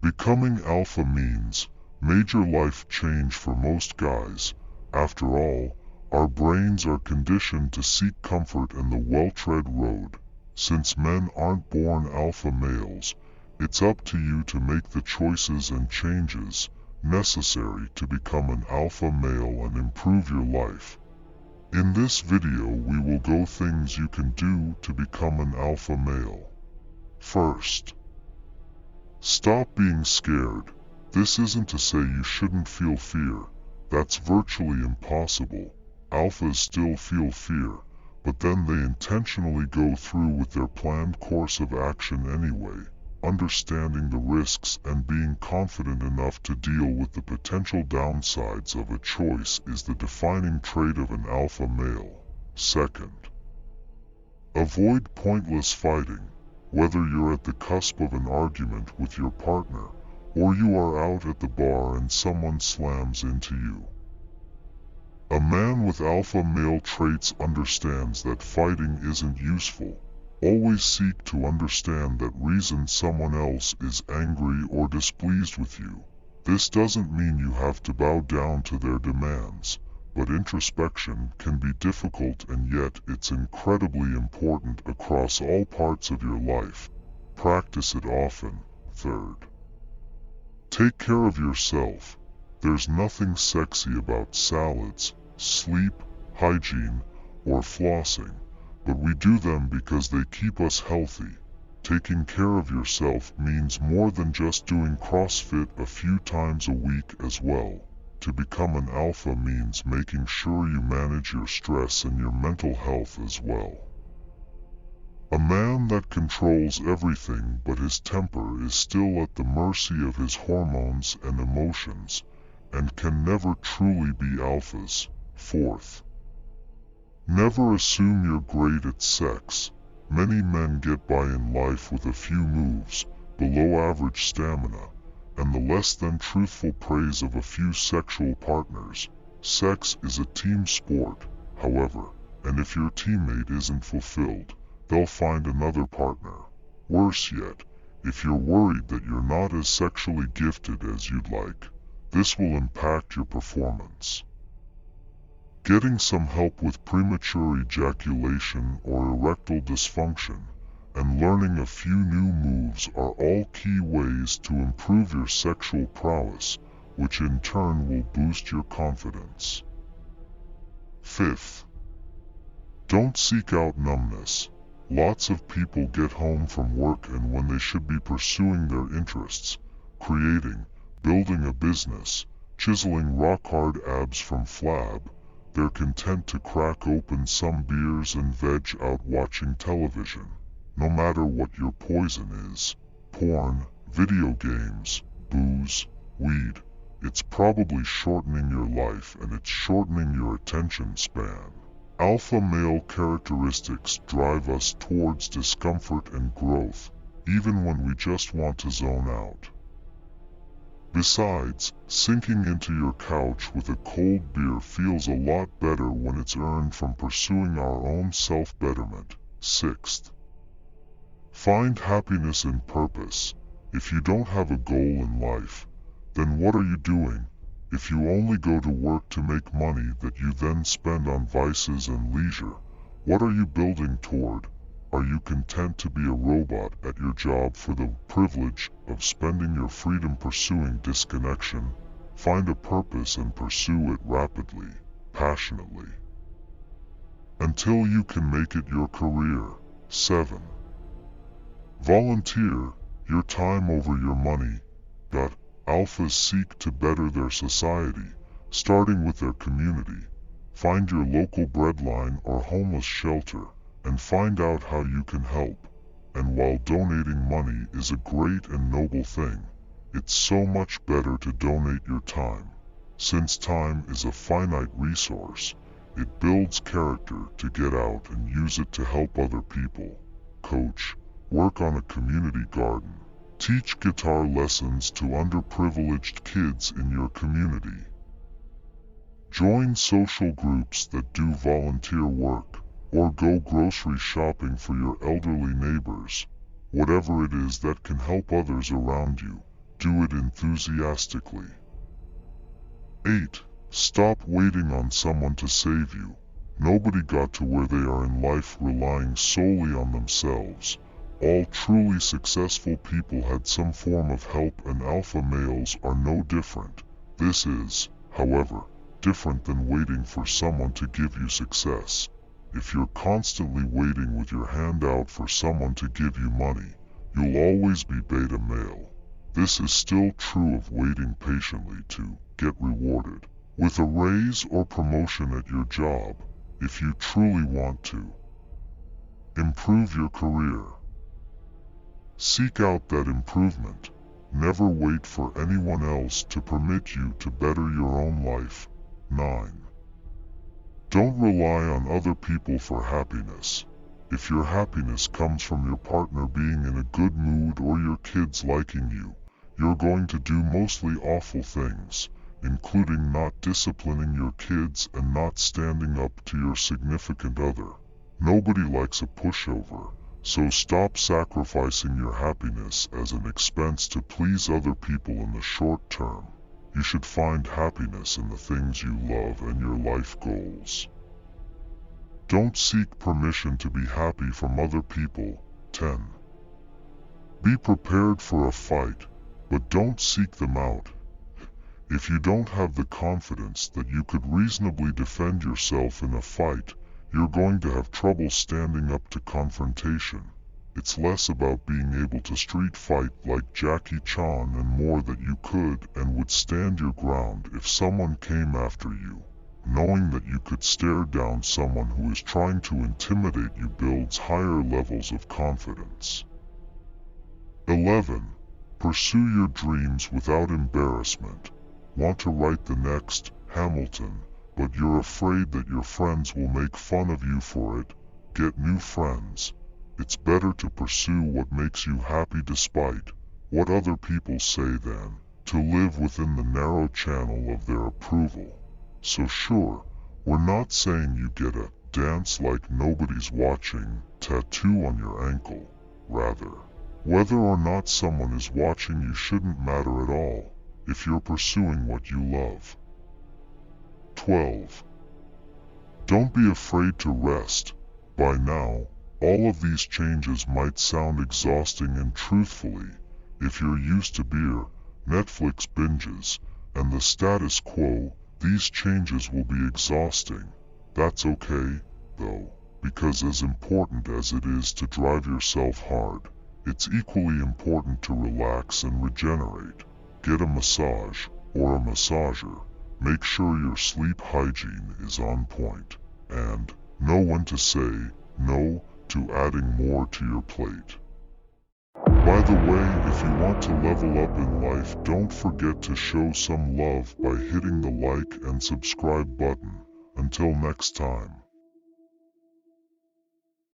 Becoming alpha means major life change for most guys. After all, our brains are conditioned to seek comfort in the well-tread road. Since men aren't born alpha males, it's up to you to make the choices and changes necessary to become an alpha male and improve your life. In this video we will go things you can do to become an alpha male. First, stop being scared. This isn't to say you shouldn't feel fear. That's virtually impossible. Alphas still feel fear, but then they intentionally go through with their planned course of action anyway. Understanding the risks and being confident enough to deal with the potential downsides of a choice is the defining trait of an alpha male. Second, avoid pointless fighting. Whether you're at the cusp of an argument with your partner, or you are out at the bar and someone slams into you. A man with alpha male traits understands that fighting isn't useful. Always seek to understand that reason someone else is angry or displeased with you. This doesn't mean you have to bow down to their demands, but introspection can be difficult, and yet it's incredibly important across all parts of your life. Practice it often. Third, take care of yourself. There's nothing sexy about salads, sleep, hygiene, or flossing, but we do them because they keep us healthy. Taking care of yourself means more than just doing CrossFit a few times a week as well. To become an alpha means making sure you manage your stress and your mental health as well. A man that controls everything but his temper is still at the mercy of his hormones and emotions, and can never truly be alphas. Fourth, never assume you're great at sex. Many men get by in life with a few moves, below average stamina, and the less than truthful praise of a few sexual partners. Sex is a team sport, however, and if your teammate isn't fulfilled, they'll find another partner. Worse yet, if you're worried that you're not as sexually gifted as you'd like, this will impact your performance. Getting some help with premature ejaculation or erectile dysfunction, and learning a few new moves are all key ways to improve your sexual prowess, which in turn will boost your confidence. Fifth, don't seek out numbness. Lots of people get home from work, and when they should be pursuing their interests, creating, building a business, chiseling rock-hard abs from flab, they're content to crack open some beers and veg out watching television. No matter what your poison is, porn, video games, booze, weed, it's probably shortening your life, and it's shortening your attention span. Alpha male characteristics drive us towards discomfort and growth, even when we just want to zone out. Besides, sinking into your couch with a cold beer feels a lot better when it's earned from pursuing our own self-betterment. Sixth, find happiness in purpose. If you don't have a goal in life, then what are you doing? If you only go to work to make money that you then spend on vices and leisure, what are you building toward? Are you content to be a robot at your job for the privilege of spending your freedom pursuing disconnection? Find a purpose and pursue it rapidly, passionately, until you can make it your career. 7. Volunteer your time over your money. Alphas seek to better their society, starting with their community. Find your local breadline or homeless shelter, and find out how you can help. And while donating money is a great and noble thing, it's so much better to donate your time. Since time is a finite resource, it builds character to get out and use it to help other people. Coach, work on a community garden. Teach guitar lessons to underprivileged kids in your community. Join social groups that do volunteer work, or go grocery shopping for your elderly neighbors. Whatever it is that can help others around you, do it enthusiastically. 8. Stop waiting on someone to save you. Nobody got to where they are in life relying solely on themselves. All truly successful people had some form of help, and alpha males are no different. This is, however, different than waiting for someone to give you success. If you're constantly waiting with your hand out for someone to give you money, you'll always be beta male. This is still true of waiting patiently to get rewarded with a raise or promotion at your job, if you truly want to improve your career. Seek out that improvement. Never wait for anyone else to permit you to better your own life. 9. Don't rely on other people for happiness. If your happiness comes from your partner being in a good mood or your kids liking you, you're going to do mostly awful things, including not disciplining your kids and not standing up to your significant other. Nobody likes a pushover, so stop sacrificing your happiness as an expense to please other people in the short term. You should find happiness in the things you love and your life goals. Don't seek permission to be happy from other people. 10. Be prepared for a fight, but don't seek them out. If you don't have the confidence that you could reasonably defend yourself in a fight, you're going to have trouble standing up to confrontation. It's less about being able to street fight like Jackie Chan and more that you could and would stand your ground if someone came after you. Knowing that you could stare down someone who is trying to intimidate you builds higher levels of confidence. 11. Pursue your dreams without embarrassment. Want to write the next Hamilton, but you're afraid that your friends will make fun of you for it? Get new friends. It's better to pursue what makes you happy despite what other people say than to live within the narrow channel of their approval. So sure, we're not saying you get a dance like nobody's watching tattoo on your ankle. Rather, whether or not someone is watching you shouldn't matter at all if you're pursuing what you love. 12. Don't be afraid to rest. By now, all of these changes might sound exhausting, and truthfully, if you're used to beer, Netflix binges, and the status quo, these changes will be exhausting. That's okay, though, because as important as it is to drive yourself hard, it's equally important to relax and regenerate. Get a massage, or a massager. Make sure your sleep hygiene is on point, and know when to say no to adding more to your plate. By the way, if you want to level up in life, don't forget to show some love by hitting the like and subscribe button. Until next time.